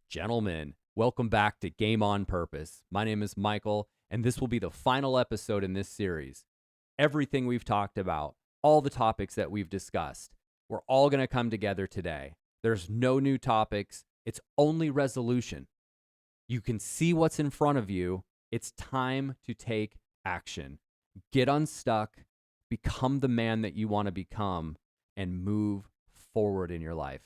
Gentlemen, welcome back to Game on Purpose. My name is Michael, and this will be the final episode in this series. Everything we've talked about, all the topics that we've discussed, we're all going to come together today. There's no new topics. It's only resolution. You can see what's in front of you. It's time to take action. Get unstuck, become the man that you want to become, and move forward in your life.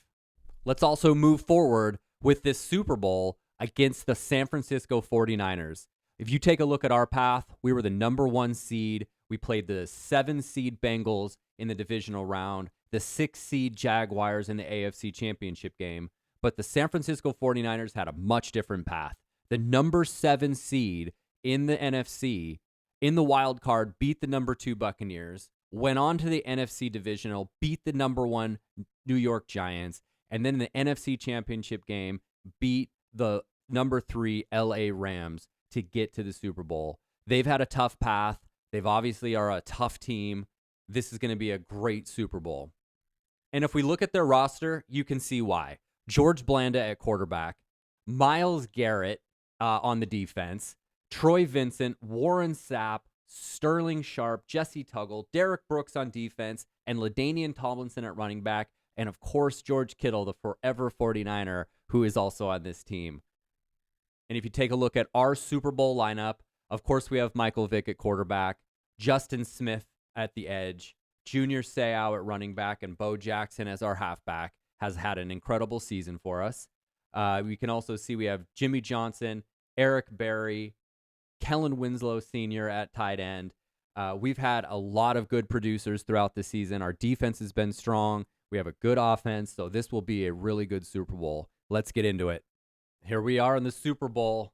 Let's also move forward with this Super Bowl against the San Francisco 49ers. If you take a look at our path, we were the number 1 seed. We played the 7 seed Bengals in the divisional round, the 6 seed Jaguars in the AFC Championship game. But the San Francisco 49ers had a much different path. The number 7 seed in the NFC, in the wild card, beat the number 2 Buccaneers, went on to the NFC divisional, beat the number 1 New York Giants, and then in the NFC Championship game, beat the number 3 LA Rams to get to the Super Bowl. They've had a tough path. They've obviously are a tough team. This is going to be a great Super Bowl. And if we look at their roster, you can see why. George Blanda at quarterback, Myles Garrett on the defense, Troy Vincent, Warren Sapp, Sterling Sharp, Jesse Tuggle, Derek Brooks on defense, and LaDainian Tomlinson at running back, and of course, George Kittle, the forever 49er, who is also on this team. And if you take a look at our Super Bowl lineup, of course, we have Michael Vick at quarterback, Justin Smith at the edge, Junior Seau at running back, and Bo Jackson as our halfback has had an incredible season for us. We can also see we have Jimmy Johnson, Eric Berry, Kellen Winslow Sr. at tight end. We've had a lot of good producers throughout the season. Our defense has been strong. We have a good offense, so this will be a really good Super Bowl. Let's get into it. Here we are in the Super Bowl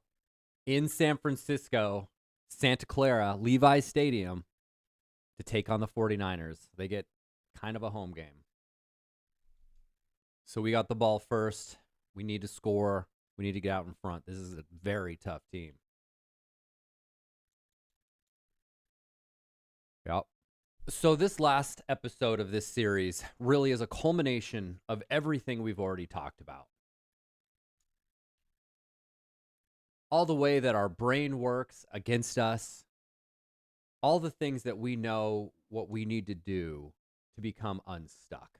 in San Francisco, Santa Clara, Levi's Stadium, to take on the 49ers. They get kind of a home game. So we got the ball first. We need to score. We need to get out in front. This is a very tough team. Yep. So this last episode of this series really is a culmination of everything we've already talked about. All the way that our brain works against us, all the things that we know what we need to do to become unstuck.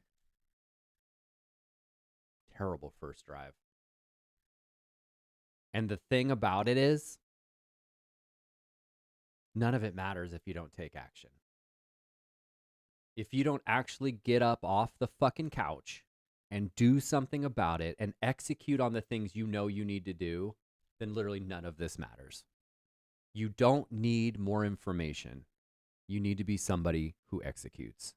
Terrible first drive. And the thing about it is, none of it matters if you don't take action. If you don't actually get up off the fucking couch and do something about it and execute on the things you know you need to do, then literally none of this matters. You don't need more information. You need to be somebody who executes.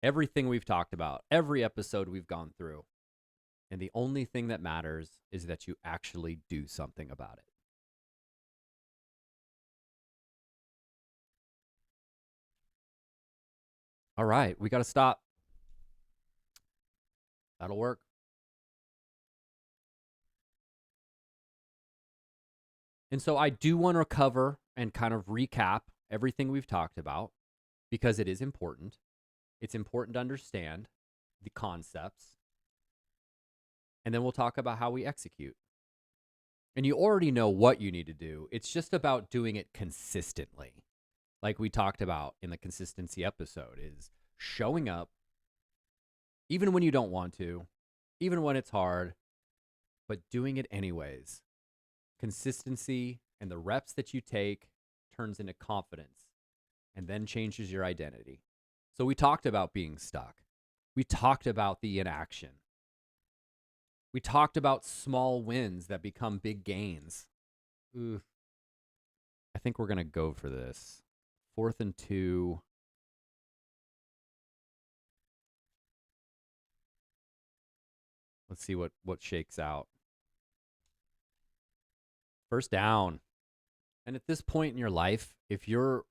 Everything we've talked about, every episode we've gone through, and the only thing that matters is that you actually do something about it. All right, we got to stop. That'll work. And so I do want to cover and kind of recap everything we've talked about because it is important. It's important to understand the concepts. And then we'll talk about how we execute. And you already know what you need to do. It's just about doing it consistently. Like we talked about in the consistency episode, is showing up even when you don't want to, even when it's hard, but doing it anyways. Consistency and the reps that you take turns into confidence and then changes your identity. So we talked about being stuck. We talked about the inaction. We talked about small wins that become big gains. Ooh. I think we're going to go for this. 4th and 2. Let's see what shakes out. First down. And at this point in your life, if you're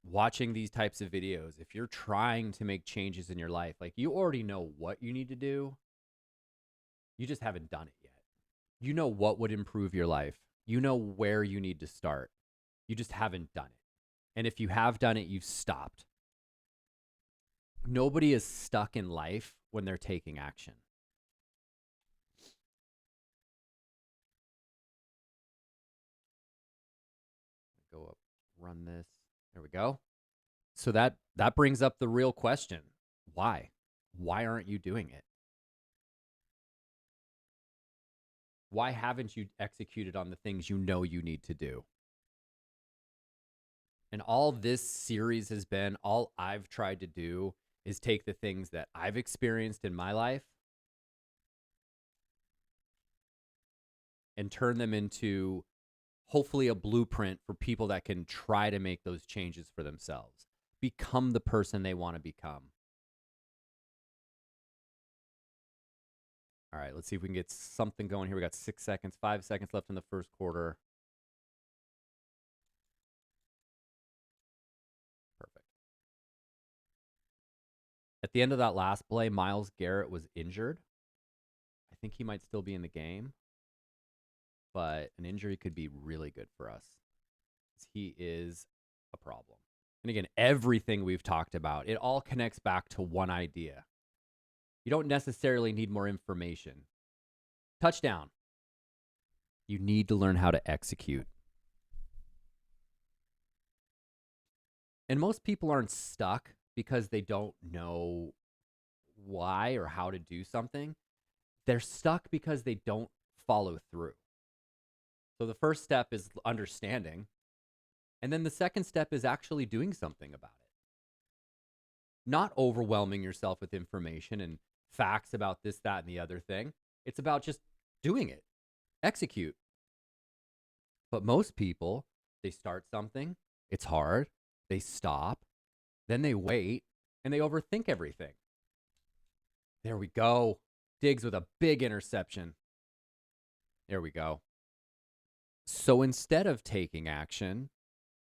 watching these types of videos, if you're trying to make changes in your life, like you already know what you need to do. You just haven't done it yet. You know what would improve your life. You know where you need to start. You just haven't done it. And if you have done it, you've stopped. Nobody is stuck in life when they're taking action. run this. There we go. So that brings up the real question. Why? Why aren't you doing it? Why haven't you executed on the things you know you need to do? And all this series has been, all I've tried to do is take the things that I've experienced in my life and turn them into hopefully a blueprint for people that can try to make those changes for themselves, become the person they want to become. All right, let's see if we can get something going here. We got 6 seconds, 5 seconds left in the first quarter. Perfect. At the end of that last play, Myles Garrett was injured. I think he might still be in the game, but an injury could be really good for us. He is a problem. And again, everything we've talked about, it all connects back to one idea. You don't necessarily need more information. Touchdown. You need to learn how to execute. And most people aren't stuck because they don't know why or how to do something. They're stuck because they don't follow through. So the first step is understanding. And then the second step is actually doing something about it. Not overwhelming yourself with information and facts about this, that, and the other thing. It's about just doing it. Execute. But most people, they start something, it's hard, they stop, then they wait, and they overthink everything. There we go. Diggs with a big interception. There we go. So instead of taking action,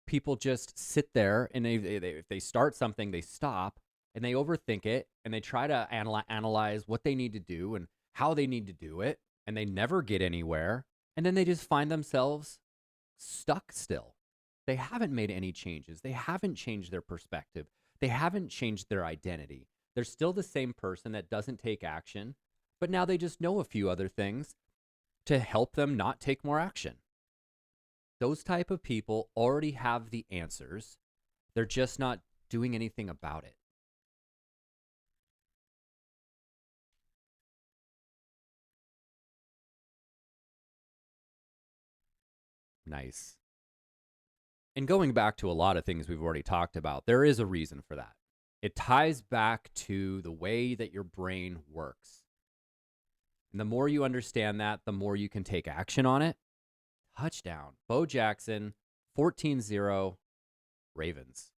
people just sit there and if they start something, they stop and they overthink it and they try to analyze what they need to do and how they need to do it. And they never get anywhere. And then they just find themselves stuck still. They haven't made any changes. They haven't changed their perspective. They haven't changed their identity. They're still the same person that doesn't take action, but now they just know a few other things to help them not take more action. Those type of people already have the answers. They're just not doing anything about it. Nice. And going back to a lot of things we've already talked about, there is a reason for that. It ties back to the way that your brain works. And the more you understand that, the more you can take action on it. Touchdown. Bo Jackson, 14-0, Ravens.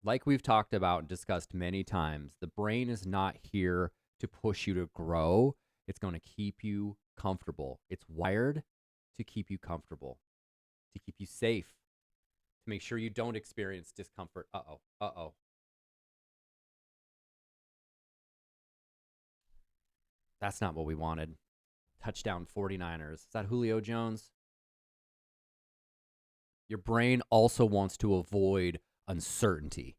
Like we've talked about and discussed many times, the brain is not here to push you to grow. It's going to keep you comfortable. It's wired to keep you comfortable, to keep you safe, to make sure you don't experience discomfort. Uh-oh. That's not what we wanted. Touchdown 49ers. Is that Julio Jones? Your brain also wants to avoid uncertainty.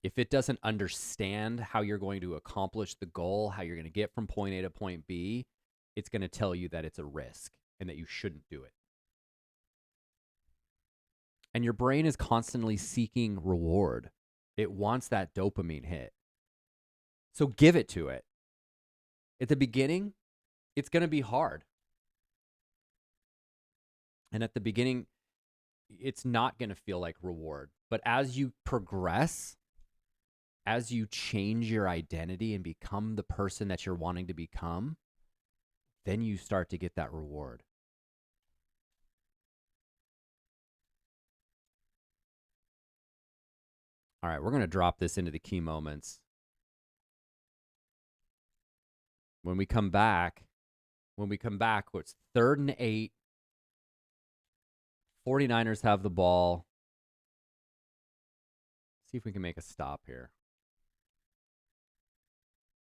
If it doesn't understand how you're going to accomplish the goal, how you're going to get from point A to point B, it's going to tell you that it's a risk and that you shouldn't do it. And your brain is constantly seeking reward. It wants that dopamine hit. So give it to it. At the beginning, it's going to be hard. And at the beginning, it's not going to feel like reward. But as you progress, as you change your identity and become the person that you're wanting to become, then you start to get that reward. All right, we're going to drop this into the key moments. When we come back, it's 3rd and 8. 49ers have the ball. See if we can make a stop here.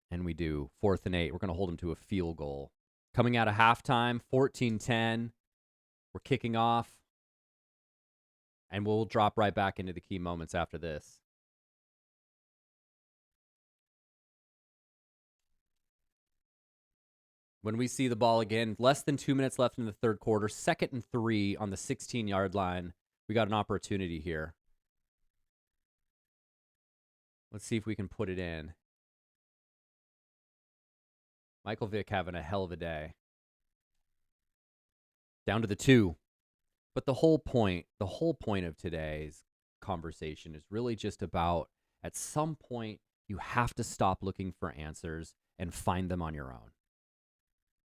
And we do. 4th and 8. We're going to hold them to a field goal. Coming out of halftime, 14-10. We're kicking off. And we'll drop right back into the key moments after this. When we see the ball again, less than 2 minutes left in the third quarter, 2nd and 3 on the 16-yard line. We got an opportunity here. Let's see if we can put it in. Michael Vick having a hell of a day. Down to the 2. But the whole point of today's conversation is really just about, at some point, you have to stop looking for answers and find them on your own.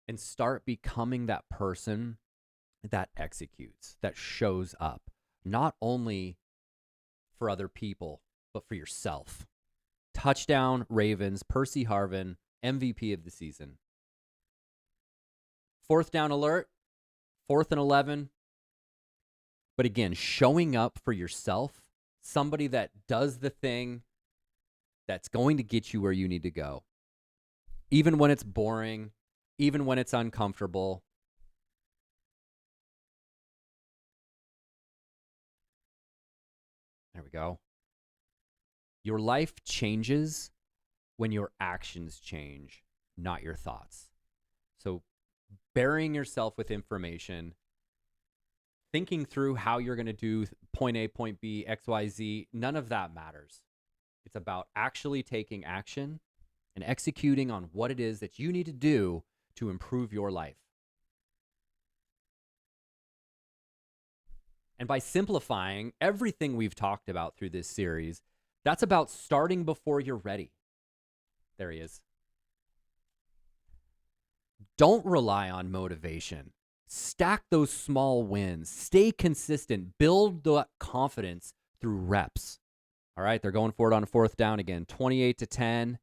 And start becoming that person that executes, that shows up, not only for other people, but for yourself. Touchdown, Ravens, Percy Harvin, MVP of the season. 4th down alert, 4th and 11. But again, showing up for yourself, somebody that does the thing that's going to get you where you need to go. Even when it's boring, even when it's uncomfortable. There we go. Your life changes when your actions change, not your thoughts. So burying yourself with information, thinking through how you're going to do point A, point B, X, Y, Z, none of that matters. It's about actually taking action and executing on what it is that you need to do to improve your life. And by simplifying everything we've talked about through this series, that's about starting before you're ready. There he is. Don't rely on motivation. Stack those small wins. Stay consistent. Build the confidence through reps. All right, they're going for it on a 4th down again, 28-10.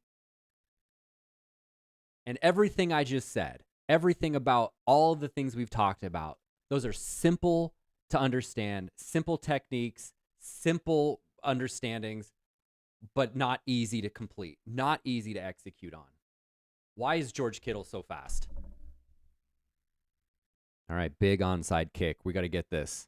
And everything I just said, everything about all the things we've talked about, those are simple to understand, simple techniques, simple understandings, but not easy to complete, not easy to execute on. Why is George Kittle so fast? All right, big onside kick. We got to get this.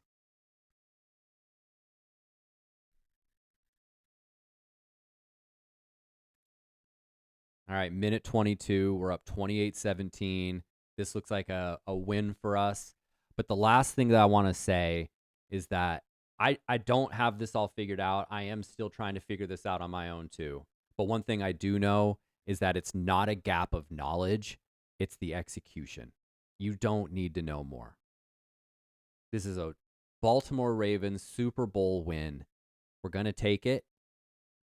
All right, minute 22. We're up 28-17. This looks like a win for us. But the last thing that I want to say is that I don't have this all figured out. I am still trying to figure this out on my own too. But one thing I do know is that it's not a gap of knowledge. It's the execution. You don't need to know more. This is a Baltimore Ravens Super Bowl win. We're going to take it.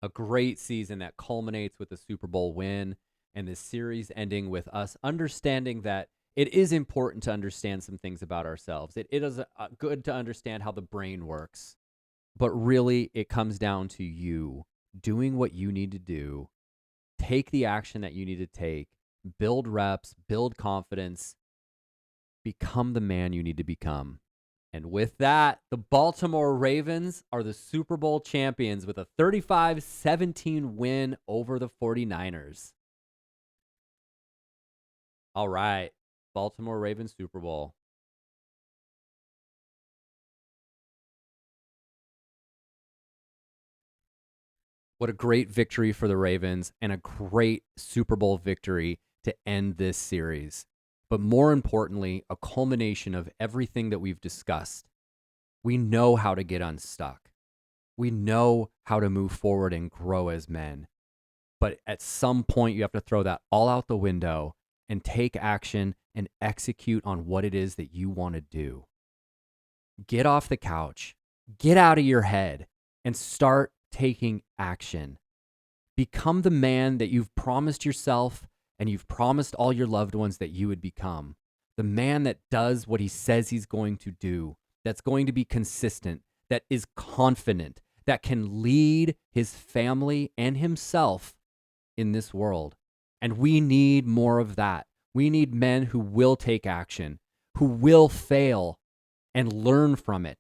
A great season that culminates with a Super Bowl win, and this series ending with us understanding that it is important to understand some things about ourselves. It is good to understand how the brain works. But really, it comes down to you doing what you need to do, take the action that you need to take, build reps, build confidence, become the man you need to become. And with that, the Baltimore Ravens are the Super Bowl champions with a 35-17 win over the 49ers. All right, Baltimore Ravens Super Bowl. What a great victory for the Ravens and a great Super Bowl victory to end this series. But more importantly, a culmination of everything that we've discussed. We know how to get unstuck. We know how to move forward and grow as men. But at some point, you have to throw that all out the window and take action and execute on what it is that you want to do. Get off the couch, get out of your head, and start taking action. Become the man that you've promised yourself and you've promised all your loved ones that you would become. The man that does what he says he's going to do, that's going to be consistent, that is confident, that can lead his family and himself in this world. And we need more of that. We need men who will take action, who will fail and learn from it,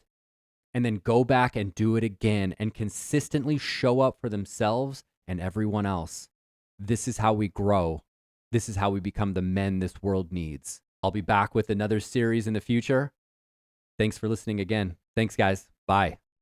and then go back and do it again and consistently show up for themselves and everyone else. This is how we grow. This is how we become the men this world needs. I'll be back with another series in the future. Thanks for listening again. Thanks, guys. Bye.